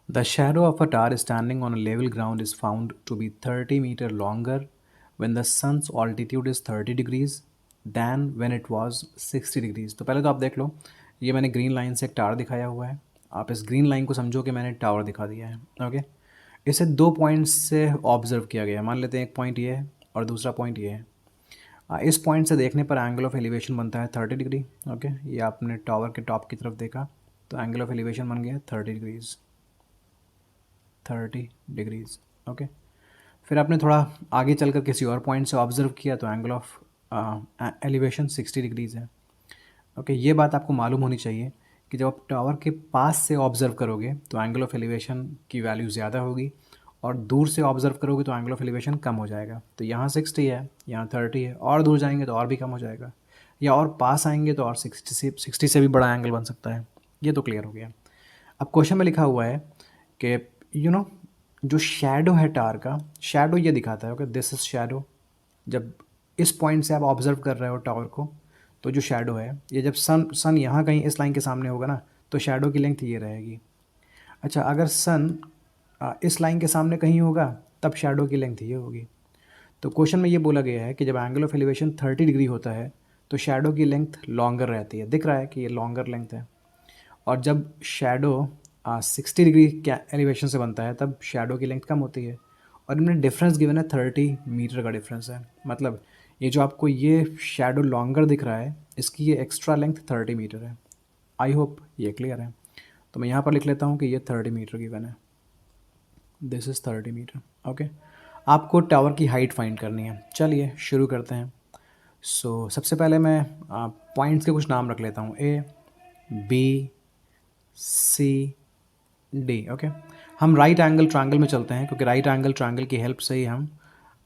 The shadow of a tower standing on a level ground is found to be 30 meter longer when the sun's altitude is 30 degrees than when it was 60 degrees। तो पहले तो आप देख लो, ये मैंने green line से एक tower दिखाया हुआ है। आप इस ग्रीन लाइन को समझो कि मैंने टावर दिखा दिया है। ओके, इसे दो पॉइंट्स से ऑब्जर्व किया गया है। मान लेते हैं एक पॉइंट ये है और दूसरा पॉइंट ये है। इस पॉइंट से देखने पर एंगल ऑफ एलिवेशन बनता है 30 डिग्री। ओके, ये आपने टावर के टॉप की तरफ देखा तो एंगल ऑफ एलिवेशन बन गया 30 डिग्रीज, 30 डिग्रीज। ओके, फिर आपने थोड़ा आगे चलकर किसी और पॉइंट से ऑब्जर्व किया तो एंगल ऑफ एलिवेशन 60 डिग्रीज है। ओके, ये बात आपको मालूम होनी चाहिए कि जब आप टावर के पास से ऑब्जर्व करोगे तो एंगल ऑफ एलिवेशन की वैल्यू ज़्यादा होगी और दूर से ऑब्जर्व करोगे तो एंगल ऑफ एलिवेशन कम हो जाएगा। तो यहाँ 60 है, यहाँ 30 है, और दूर जाएंगे तो और भी कम हो जाएगा, या और पास आएंगे तो और 60 से भी बड़ा एंगल बन सकता है। ये तो क्लियर हो गया। अब क्वेश्चन में लिखा हुआ है कि यू नो जो शैडो है टावर का, शैडो ये दिखाता है। Okay, this is shadow. जब इस पॉइंट से आप ऑब्जर्व कर रहे हो टावर को तो जो शैडो है ये जब सन यहाँ कहीं इस लाइन के सामने होगा ना तो शैडो की लेंथ ये रहेगी। अच्छा, अगर सन इस लाइन के सामने कहीं होगा तब शैडो की लेंथ ये होगी। तो क्वेश्चन में ये बोला गया है कि जब एंगल ऑफ एलिवेशन 30 डिग्री होता है तो शैडो की लेंथ लॉन्गर रहती है। दिख रहा है कि ये लॉन्गर लेंथ है। और जब शैडो 60 डिग्री क्या एलिवेशन से बनता है तब शैडो की लेंथ कम होती है। और इनमें डिफरेंस गिवन है 30 मीटर का डिफरेंस है। मतलब ये जो आपको ये शैडो लॉन्गर दिख रहा है इसकी ये एक्स्ट्रा लेंथ 30 मीटर है। आई होप ये क्लियर है। तो मैं यहाँ पर लिख लेता हूँ कि ये 30 मीटर गिवन है। This is 30 metre. ओके, आपको टावर की हाइट फाइंड करनी है। चलिए शुरू करते हैं। सबसे पहले मैं पॉइंट्स के कुछ नाम रख लेता हूँ, ए, बी, सी, डी। ओके, हम राइट एंगल ट्रायंगल में चलते हैं क्योंकि राइट एंगल ट्रायंगल की हेल्प से ही हम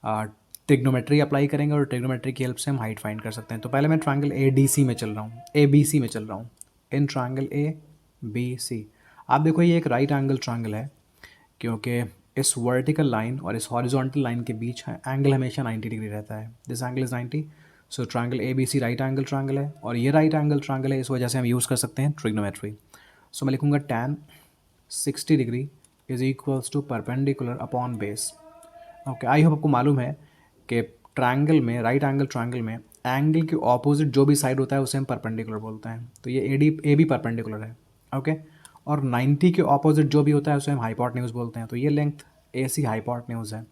ट्रिग्नोमेट्री अप्लाई करेंगे और ट्रिग्नोमेट्री की हेल्प से हम हाइट फाइंड कर सकते हैं। तो पहले मैं ट्रायंगल ए डी सी में चल रहा हूँ, ए बी सी में चल रहा हूँ। इन ट्रायंगल ए बी सी आप देखो ये एक राइट एंगल ट्रायंगल है क्योंकि इस वर्टिकल लाइन और इस हॉरिजॉन्टल लाइन के बीच एंगल हमेशा 90 डिग्री रहता है। This angle is 90। So triangle A B C right angle triangle है और ये राइट एंगल ट्रायंगल है, इस वजह से हम यूज़ कर सकते हैं ट्रिग्नोमेट्री। सो मैं लिखूँगा tan 60 degree is equals to perpendicular upon base. Okay, I hope आपको मालूम है कि ट्रायंगल में, राइट एंगल ट्रायंगल में एंगल के ऑपोजिट जो भी साइड होता है उसे हम परपेंडिकुलर बोलते हैं। तो ये ए बी परपेंडिकुलर है। ओके, और 90 के ऑपोजिट जो भी होता है उसे हम हाइपोटेन्यूज बोलते हैं। तो ये लेंथ ए सी हाइपोटेन्यूज है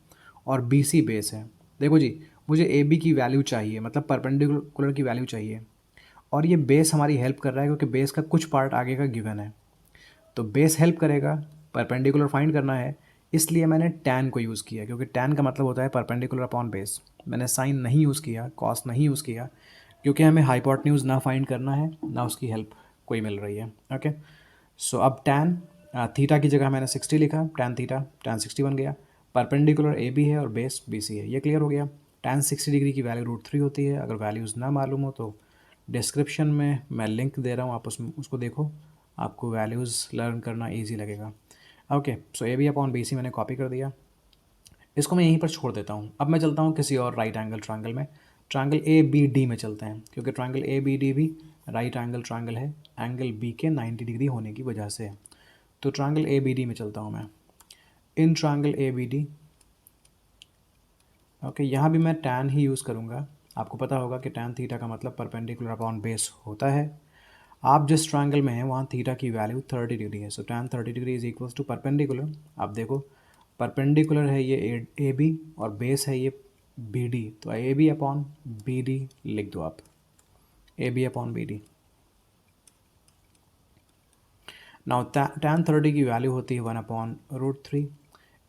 और बी सी बेस है। देखो जी, मुझे ए बी की वैल्यू चाहिए, मतलब परपेंडिकुलर की वैल्यू चाहिए, और ये बेस हमारी हेल्प कर रहा है क्योंकि बेस का कुछ पार्ट आगे का गिवन है। तो बेस हेल्प करेगा, परपेंडिकुलर फाइंड करना है, इसलिए मैंने tan को यूज़ किया क्योंकि tan का मतलब होता है परपेंडिकुलर अपॉन बेस। मैंने साइन नहीं यूज़ किया, कॉस नहीं यूज़ किया, क्योंकि हमें हाइपोटेन्यूज ना फाइंड करना है ना उसकी हेल्प कोई मिल रही है। ओके, सो अब tan थीटा की जगह मैंने 60 लिखा, tan थीटा tan 60 बन गया। परपेंडिकुलर ए बी है और बेस बी सी है, ये क्लियर हो गया। tan 60 डिग्री की वैल्यू √3 होती है। अगर वैल्यूज़ ना मालूम हो तो डिस्क्रिप्शन में मैं लिंक दे रहा हूँ, आप उसको देखो, आपको वैल्यूज़ लर्न करना इजी लगेगा। Okay, so A B upon B C मैंने कॉपी कर दिया, इसको मैं यहीं पर छोड़ देता हूँ। अब मैं चलता हूँ किसी और राइट एंगल ट्रायंगल में, ट्रायंगल ए बी डी में चलते हैं क्योंकि ट्रायंगल ए बी डी भी राइट एंगल ट्रायंगल है, एंगल बी के 90 डिग्री होने की वजह से। तो ट्रायंगल ए बी डी में चलता हूँ मैं। In triangle A B D, okay, यहाँ भी मैं tan ही यूज़ करूँगा। आपको पता होगा कि tan थीटा का मतलब परपेंडिकुलर अपॉन बेस होता है। आप जिस ट्रायंगल में हैं वहाँ थीटा की वैल्यू 30 डिग्री है। So tan 30 degree is equals to perpendicular. आप देखो परपेंडिकुलर है ये ए बी और बेस है ये बी डी, तो A B upon B D लिख दो आप, A B upon B D. Now tan 30 की वैल्यू होती है 1/√3।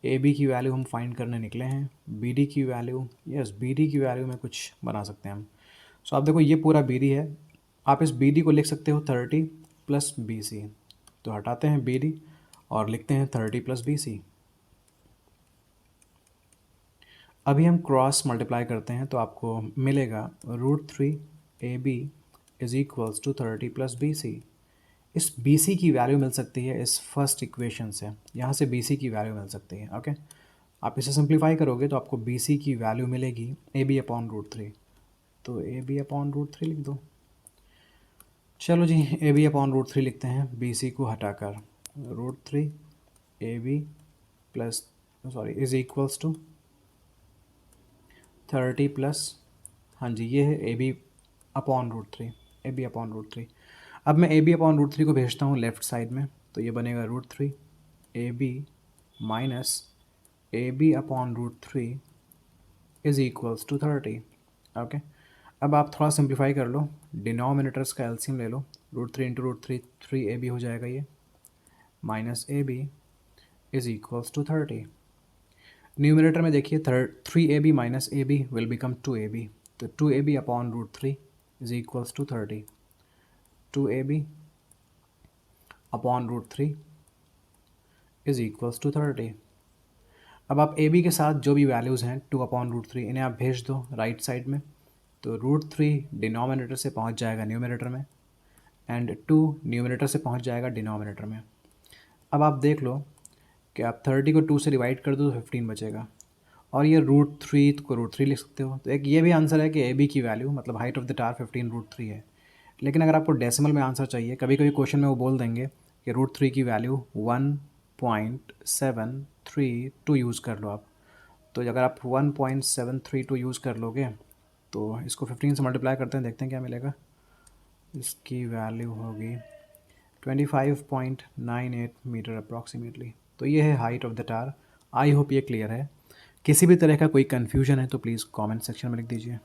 ए बी की वैल्यू हम फाइंड करने निकले हैं, बी डी की वैल्यू, यस बी डी की वैल्यू में कुछ बना सकते हैं हम। सो आप देखो ये पूरा बी डी है, आप इस बी डी को लिख सकते हो 30 प्लस बी सी। तो हटाते हैं बी डी और लिखते हैं 30 प्लस बी सी। अभी हम क्रॉस मल्टीप्लाई करते हैं तो आपको मिलेगा √3 A B is equals to 30 plus B C. इस बी सी की वैल्यू मिल सकती है इस फर्स्ट इक्वेशन से, यहाँ से बी सी की वैल्यू मिल सकती है। ओके, आप इसे सिंप्लीफाई करोगे तो आपको बी सी की वैल्यू मिलेगी ए बी अपॉन √3। तो ए बी अपॉन √3 लिख दो। चलो जी, ए बी अपॉन √3 लिखते हैं, बी सी को हटाकर √3 A B plus sorry is equals to 30 plus, हाँ जी ये है A B upon root three, A B upon root three. अब मैं A B upon root three को भेजता हूँ लेफ़्ट साइड में, तो ये बनेगा root three A B minus A B upon root three is equals to 30। Okay, अब आप थोड़ा सिंप्लीफाई कर लो, डिनोमिनेटर्स का एलसीएम ले लो, root three into root three, three A B हो जाएगा ये, minus A B is equals to 30। Numerator में देखिए three A B minus A B will become two A B, तो two A B upon root three is equals to 30, two A B upon root three is equals to 30। अब आप A B के साथ जो भी values हैं two upon root three इन्हें आप भेज दो राइट साइड में, तो रूट थ्री डिनोमिनेटर से पहुंच जाएगा न्यूमिनेटर में एंड टू न्यूमिनेटर से पहुंच जाएगा डिनोमिनेटर में। अब आप देख लो कि आप 30 को 2 से डिवाइड कर दो तो 15 बचेगा, और ये रूट थ्री को रूट थ्री लिख सकते हो। तो एक ये भी आंसर है कि ए बी की वैल्यू मतलब height of the tower 15 root three है। लेकिन अगर आपको डेसिमल में आंसर चाहिए, कभी कभी क्वेश्चन में वो बोल देंगे कि रूट थ्री की वैल्यू 1.732 यूज़ कर लो आप। तो अगर आप 1.732 यूज़ कर लोगे तो इसको 15 से मल्टीप्लाई करते हैं, देखते हैं क्या मिलेगा। इसकी वैल्यू होगी 25.98 मीटर अप्रॉक्सीमेटली। तो ये है height of the tower. I hope ये क्लियर है। किसी भी तरह का कोई कन्फ्यूजन है तो प्लीज़ कमेंट सेक्शन में लिख दीजिए।